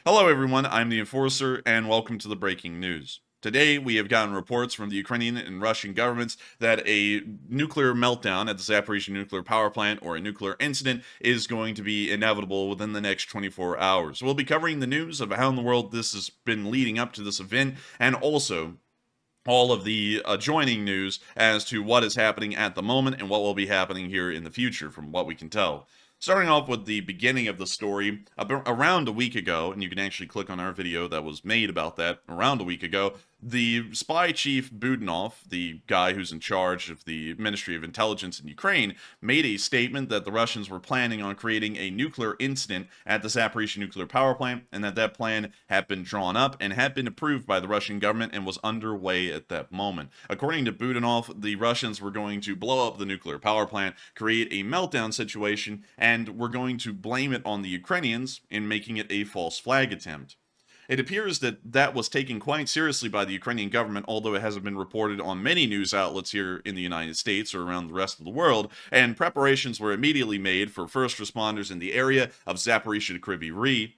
Hello, everyone. I'm the Enforcer, and welcome to the breaking news. Today, we have gotten reports from the Ukrainian and Russian governments that a nuclear meltdown at the Zaporizhzhia nuclear power plant or a nuclear incident is going to be inevitable within the next 24 hours. We'll be covering the news of how in the world this has been leading up to this event and also all of the adjoining news as to what is happening at the moment and what will be happening here in the future, from what we can tell. Starting off with the beginning of the story, around a week ago, and you can actually click on our video that was made about that around a week ago, the spy chief Budanov, the guy who's in charge of the Ministry of Intelligence in Ukraine, made a statement that the Russians were planning on creating a nuclear incident at the Zaporizhzhia nuclear power plant, and that plan had been drawn up and had been approved by the Russian government and was underway at that moment. According to Budanov, the Russians were going to blow up the nuclear power plant, create a meltdown situation, and were going to blame it on the Ukrainians in making it a false flag attempt. It appears that that was taken quite seriously by the Ukrainian government, although it hasn't been reported on many news outlets here in the United States or around the rest of the world, and preparations were immediately made for first responders in the area of Zaporizhzhia Kryvyi Rih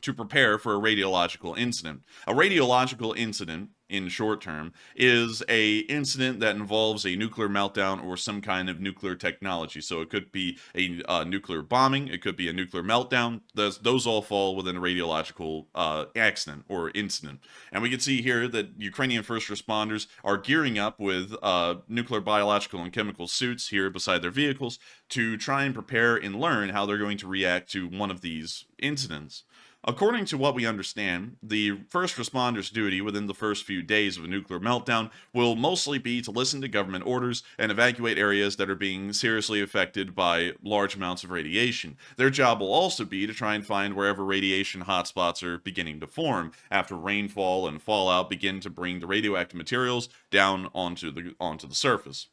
to prepare for a radiological incident. A radiological incident, in short term, is a incident that involves a nuclear meltdown or some kind of nuclear technology. So it could be a nuclear bombing, it could be a nuclear meltdown. Those all fall within a radiological accident or incident. And we can see here that Ukrainian first responders are gearing up with nuclear, biological, and chemical suits here beside their vehicles to try and prepare and learn how they're going to react to one of these incidents. According to what we understand, the first responders' duty within the first few days of a nuclear meltdown will mostly be to listen to government orders and evacuate areas that are being seriously affected by large amounts of radiation. Their job will also be to try and find wherever radiation hotspots are beginning to form after rainfall and fallout begin to bring the radioactive materials down onto the surface.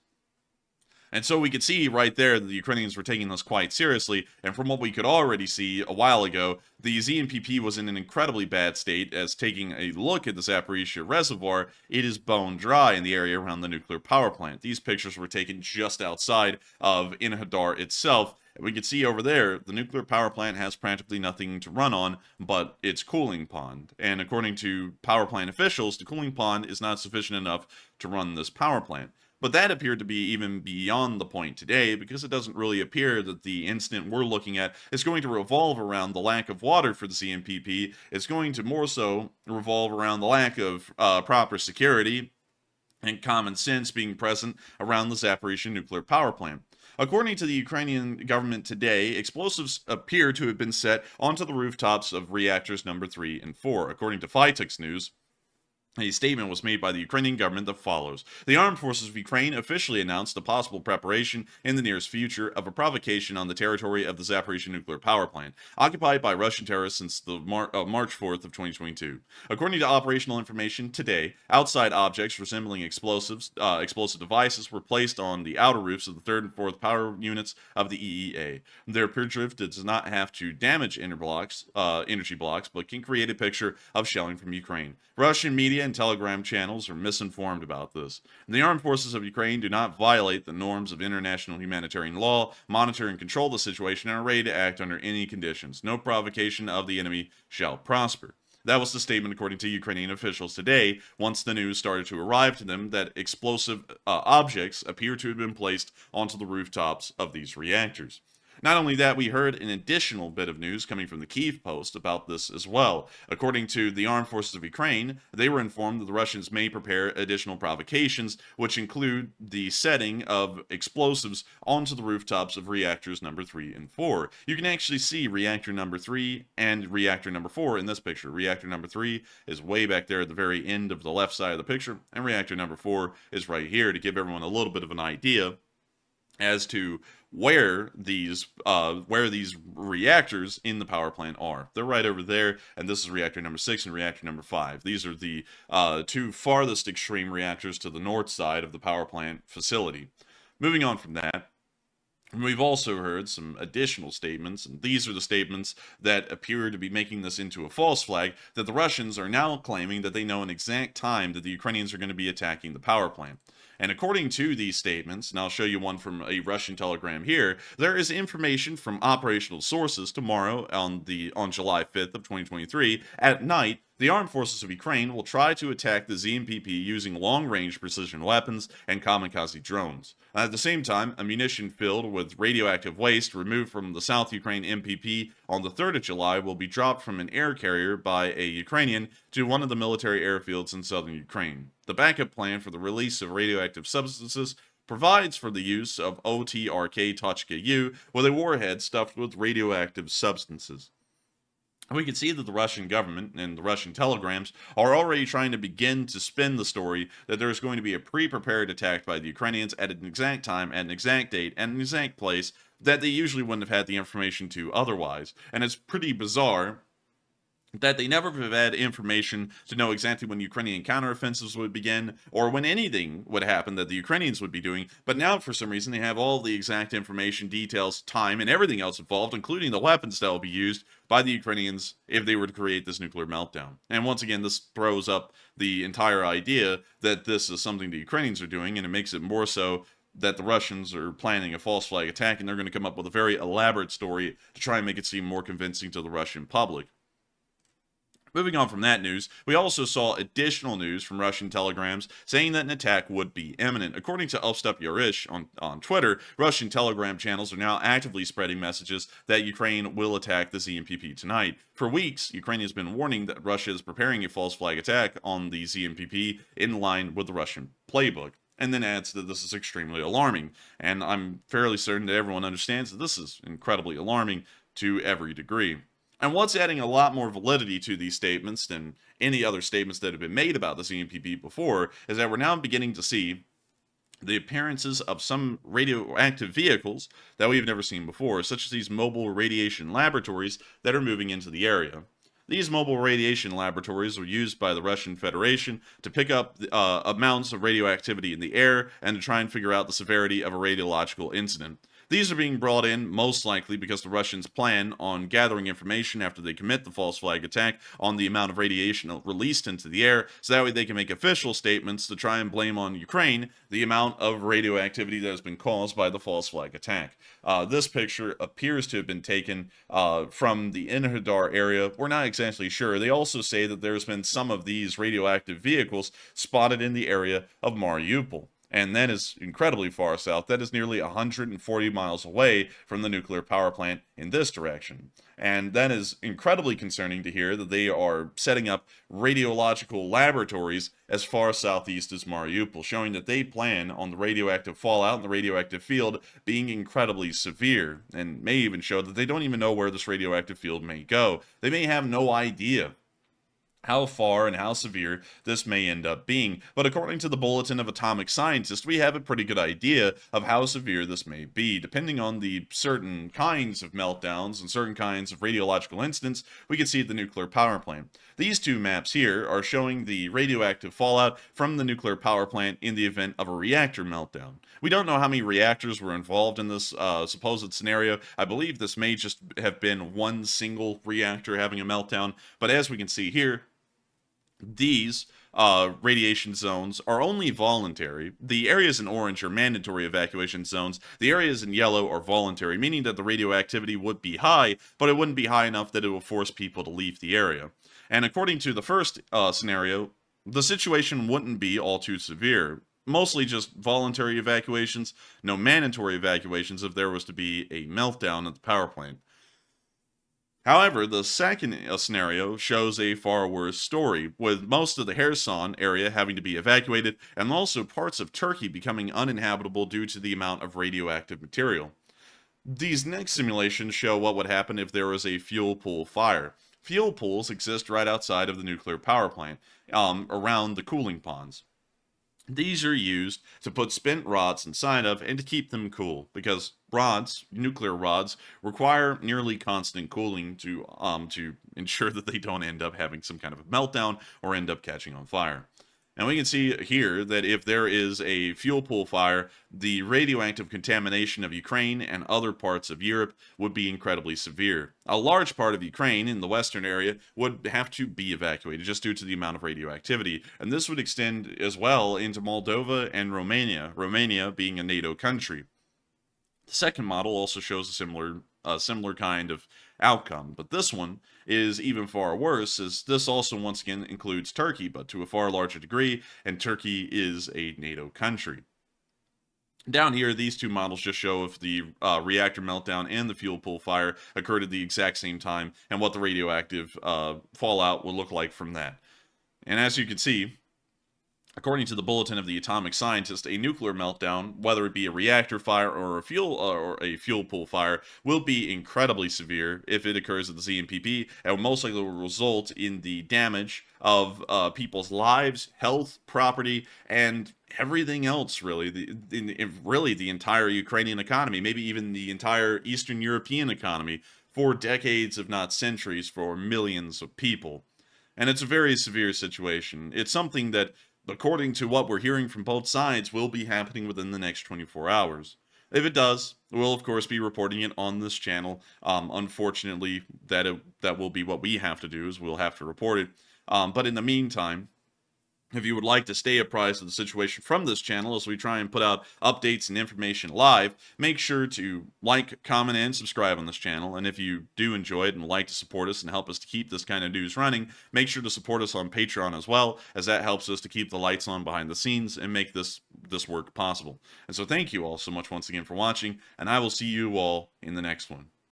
And so we could see right there that the Ukrainians were taking this quite seriously. And from what we could already see a while ago, the ZNPP was in an incredibly bad state, as taking a look at the Zaporizhzhia reservoir, it is bone dry in the area around the nuclear power plant. These pictures were taken just outside of Enerhodar itself. We can see over there, the nuclear power plant has practically nothing to run on but its cooling pond. And according to power plant officials, the cooling pond is not sufficient enough to run this power plant. But that appeared to be even beyond the point today, because it doesn't really appear that the incident we're looking at is going to revolve around the lack of water for the CNPP. It's going to more so revolve around the lack of proper security and common sense being present around the Zaporizhzhia nuclear power plant. According to the Ukrainian government today, explosives appear to have been set onto the rooftops of reactors number 3 and 4. According to Flytex News, a statement was made by the Ukrainian government that follows. The armed forces of Ukraine officially announced a possible preparation in the nearest future of a provocation on the territory of the Zaporizhzhia nuclear power plant, occupied by Russian terrorists since the March 4th of 2022. According to operational information today, outside objects resembling explosive devices were placed on the outer roofs of the third and fourth power units of the EEA. Their drift does not have to damage energy blocks, but can create a picture of shelling from Ukraine. Russian media and Telegram channels are misinformed about this. The armed forces of Ukraine do not violate the norms of international humanitarian law, monitor and control the situation, and are ready to act under any conditions. No provocation of the enemy shall prosper. That was the statement according to Ukrainian officials today, once the news started to arrive to them that explosive objects appear to have been placed onto the rooftops of these reactors. Not only that, we heard an additional bit of news coming from the Kyiv Post about this as well. According to the armed forces of Ukraine, they were informed that the Russians may prepare additional provocations, which include the setting of explosives onto the rooftops of reactors number 3 and 4. You can actually see reactor number 3 and reactor number 4 in this picture. Reactor number 3 is way back there at the very end of the left side of the picture, and reactor number 4 is right here to give everyone a little bit of an idea as to where these reactors in the power plant are. They're right over there, and this is reactor number 6 and reactor number 5. These are the two farthest extreme reactors to the north side of the power plant facility. Moving on from that, we've also heard some additional statements, and these are the statements that appear to be making this into a false flag, that the Russians are now claiming that they know an exact time that the Ukrainians are going to be attacking the power plant. And according to these statements, and I'll show you one from a Russian telegram here, there is information from operational sources tomorrow on July 5th of 2023 at night. The armed forces of Ukraine will try to attack the ZMPP using long-range precision weapons and kamikaze drones. At the same time, ammunition filled with radioactive waste removed from the South Ukraine MPP on the 3rd of July will be dropped from an air carrier by a Ukrainian to one of the military airfields in southern Ukraine. The backup plan for the release of radioactive substances provides for the use of OTRK-U with a warhead stuffed with radioactive substances. We can see that the Russian government and the Russian telegrams are already trying to begin to spin the story that there is going to be a pre-prepared attack by the Ukrainians at an exact time, at an exact date, and an exact place that they usually wouldn't have had the information to otherwise. And it's pretty bizarre that they never have had information to know exactly when Ukrainian counteroffensives would begin or when anything would happen that the Ukrainians would be doing. But now, for some reason, they have all the exact information, details, time, and everything else involved, including the weapons that will be used by the Ukrainians if they were to create this nuclear meltdown. And once again, this throws up the entire idea that this is something the Ukrainians are doing, and it makes it more so that the Russians are planning a false flag attack, and they're going to come up with a very elaborate story to try and make it seem more convincing to the Russian public. Moving on from that news, we also saw additional news from Russian telegrams saying that an attack would be imminent. According to Ovstup Yarish on Twitter, Russian telegram channels are now actively spreading messages that Ukraine will attack the ZMPP tonight. For weeks, Ukraine has been warning that Russia is preparing a false flag attack on the ZMPP in line with the Russian playbook. And then adds that this is extremely alarming. And I'm fairly certain that everyone understands that this is incredibly alarming to every degree. And what's adding a lot more validity to these statements than any other statements that have been made about the ZMPP before is that we're now beginning to see the appearances of some radioactive vehicles that we've never seen before, such as these mobile radiation laboratories that are moving into the area. These mobile radiation laboratories were used by the Russian Federation to pick up amounts of radioactivity in the air and to try and figure out the severity of a radiological incident. These are being brought in most likely because the Russians plan on gathering information after they commit the false flag attack on the amount of radiation released into the air, so that way they can make official statements to try and blame on Ukraine the amount of radioactivity that has been caused by the false flag attack. This picture appears to have been taken from the Enerhodar area. We're not exactly sure. They also say that there's been some of these radioactive vehicles spotted in the area of Mariupol. And that is incredibly far south. That is nearly 140 miles away from the nuclear power plant in this direction. And that is incredibly concerning to hear that they are setting up radiological laboratories as far southeast as Mariupol, showing that they plan on the radioactive fallout and the radioactive field being incredibly severe, and may even show that they don't even know where this radioactive field may go. They may have no idea how far and how severe this may end up being. But according to the Bulletin of Atomic Scientists, we have a pretty good idea of how severe this may be. Depending on the certain kinds of meltdowns and certain kinds of radiological incidents, we can see at the nuclear power plant. These two maps here are showing the radioactive fallout from the nuclear power plant in the event of a reactor meltdown. We don't know how many reactors were involved in this supposed scenario. I believe this may just have been one single reactor having a meltdown, but as we can see here, these radiation zones are only voluntary. The areas in orange are mandatory evacuation zones. The areas in yellow are voluntary, meaning that the radioactivity would be high, but it wouldn't be high enough that it will force people to leave the area. And according to the first scenario, the situation wouldn't be all too severe. Mostly just voluntary evacuations, no mandatory evacuations if there was to be a meltdown at the power plant. However, the second scenario shows a far worse story, with most of the Kherson area having to be evacuated, and also parts of Turkey becoming uninhabitable due to the amount of radioactive material. These next simulations show what would happen if there was a fuel pool fire. Fuel pools exist right outside of the nuclear power plant, around the cooling ponds. These are used to put spent rods inside of and to keep them cool, because nuclear rods, require nearly constant cooling to ensure that they don't end up having some kind of a meltdown or end up catching on fire. And we can see here that if there is a fuel pool fire, the radioactive contamination of Ukraine and other parts of Europe would be incredibly severe. A large part of Ukraine in the western area would have to be evacuated just due to the amount of radioactivity. And this would extend as well into Moldova and Romania, Romania being a NATO country. The second model also shows a similar kind of outcome, but this one is even far worse, as this also once again includes Turkey, but to a far larger degree, and Turkey is a NATO country. Down here, these two models just show if the reactor meltdown and the fuel pool fire occurred at the exact same time, and what the radioactive fallout will look like from that. And as you can see, according to the Bulletin of the Atomic Scientist, a nuclear meltdown, whether it be a reactor fire or a fuel pool fire, will be incredibly severe if it occurs at the ZNPP, and will most likely result in the damage of people's lives, health, property, and everything else. Really, the entire Ukrainian economy, maybe even the entire Eastern European economy, for decades, if not centuries, for millions of people. And it's a very severe situation. It's something that, according to what we're hearing from both sides, will be happening within the next 24 hours. If it does, we'll of course be reporting it on this channel. Unfortunately, that will be what we have to do, is we'll have to report it. But in the meantime, if you would like to stay apprised of the situation from this channel as we try and put out updates and information live, make sure to like, comment, and subscribe on this channel. And if you do enjoy it and would like to support us and help us to keep this kind of news running, make sure to support us on Patreon as well, as that helps us to keep the lights on behind the scenes and make this work possible. And so thank you all so much once again for watching, and I will see you all in the next one.